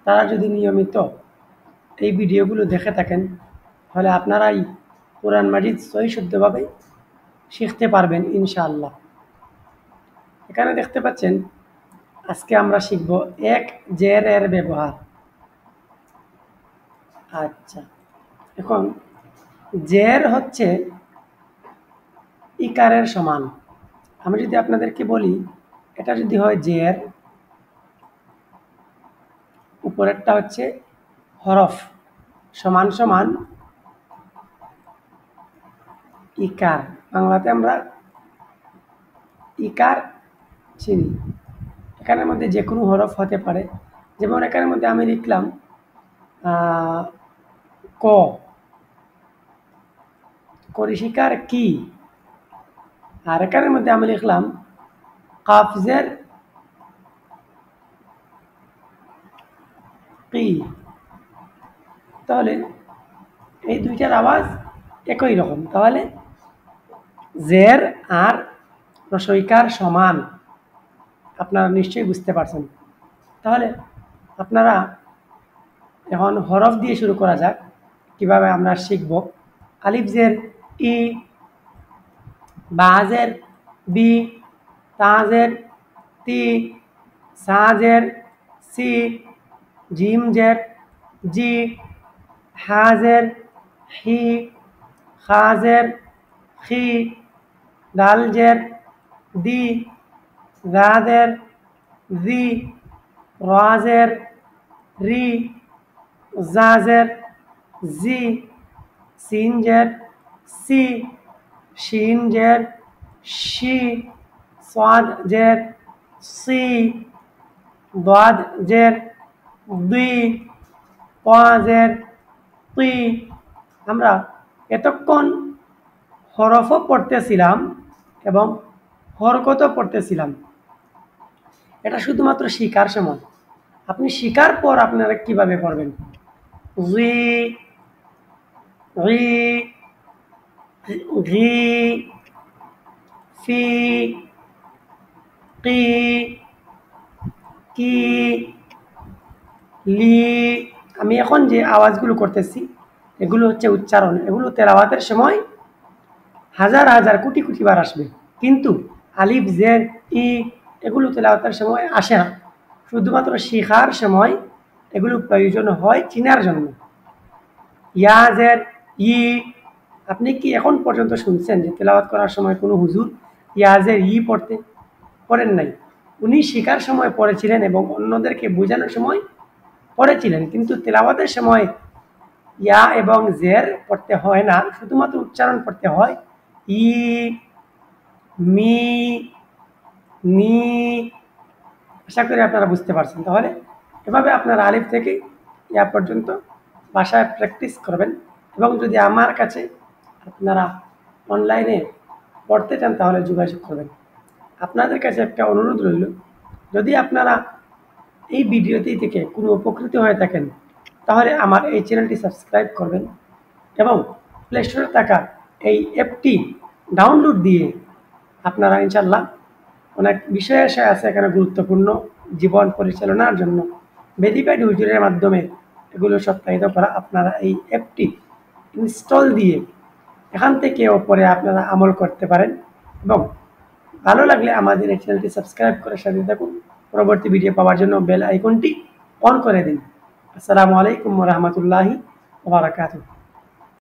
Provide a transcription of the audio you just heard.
তারা যদি নিয়মিত এই ভিডিওগুলো দেখে থাকেন তাহলে আপনারাই কোরআন মাজিদ সহি শুদ্ধভাবে শিখতে পারবেন ইনশাআল্লাহ। এখানে দেখতে পাচ্ছেন আজকে আমরা শিখব এক জের এর ব্যবহার। আচ্ছা, এখন জের হচ্ছে ইকারের সমান। আমি যদি আপনাদেরকে বলি এটা যদি হয় জের, উপরেরটা হচ্ছে হরফ, সমান সমান ইকার। বাংলাতে আমরা ইকার চিনি। এখানের মধ্যে যে কোনো হরফ হতে পারে, যেমন এখানের মধ্যে আমি লিখলাম ক, করিশিকার কি, আর এখানের মধ্যে আমি লিখলাম কাফজের কি। তাহলে এই দুইটার আওয়াজ একই রকম, তাহলে জের আর রসইকার সমান, আপনারা নিশ্চয়ই বুঝতে পারছেন। তাহলে আপনারা এখন হরফ দিয়ে শুরু করা যাক, কিভাবে আমরা শিখব। আলিফ জের ই, বা জের বি, তা জের তি, সা জের সি, জিম জের জি, হা জের হি, খা জের খি, দাল জের দি, জা জের জি, রা জের রি, জা জের জি, সিন জের সি, শিন জের শি, সাদ জের সি, দাদ জের দি, তা জের তি। আমরা এতক্ষণ হরফও পড়তেছিলাম এবং হরকতও পড়তেছিলাম। এটা শুধুমাত্র শিকার সময়। আপনি শিকার পর আপনারা কিভাবে পড়বেন, রি রি, ঘি, ফি, কি, কি, লি। আমি এখন যে আওয়াজগুলো করতেছি এগুলো হচ্ছে উচ্চারণ। এগুলো তেলাওয়াতের সময় হাজার হাজার কোটি কোটি বার আসবে, কিন্তু আলিফ জের ই এগুলো তেলাওয়াতের সময় আসে না। শুধুমাত্র শিখার সময় এগুলো প্রয়োজন হয় চিনার জন্য। ইয়া জের ই, আপনি কি এখন পর্যন্ত শুনছেন যে তেলাওয়াত করার সময় কোনো হুজুর ইয়া জের ই পড়েন নাই? উনি শিখার সময় পড়েছিলেন এবং অন্যদেরকে বোঝানোর সময় পড়েছিলেন, কিন্তু তেলাওয়াতের সময় ইয়া এবং জের পড়তে হয় না, শুধুমাত্র উচ্চারণ পড়তে হয় ই, মি, নি। আশা করি আপনারা বুঝতে পারছেন। তাহলে এভাবে আপনারা আলিফ থেকে ইয়া পর্যন্ত ভাষায় প্র্যাকটিস করবেন। এবং যদি আমার কাছে আপনারা অনলাইনে পড়তে চান তাহলে যোগাযোগ করবেন। আপনাদের কাছে একটা অনুরোধ রইল, যদি আপনারা এই ভিডিওটি থেকে কোনো উপকৃত হয়ে থাকেন তাহলে আমার এই চ্যানেলটি সাবস্ক্রাইব করবেন এবং প্লে স্টোরে থাকা এই অ্যাপটি ডাউনলোড দিয়ে আপনারা ইনশাল্লাহ অনেক বিষয় আছে এখানে গুরুত্বপূর্ণ জীবন পরিচালনার জন্য ভেরিফাইড হুজুরের মাধ্যমে এগুলো সত্যায়িত করা। আপনারা এই অ্যাপটি ইনস্টল দিয়ে এখান থেকে ওপরে আপনারা আমল করতে পারেন এবং ভালো লাগলে আমাদের এই চ্যানেলটি সাবস্ক্রাইব করে সাথে থাকুন। পরবর্তী ভিডিও পাওয়ার জন্য বেল আইকনটি অন করে দিন। আসসালামু আলাইকুম ওয়া রাহমাতুল্লাহি ওয়া বারাকাতুহু।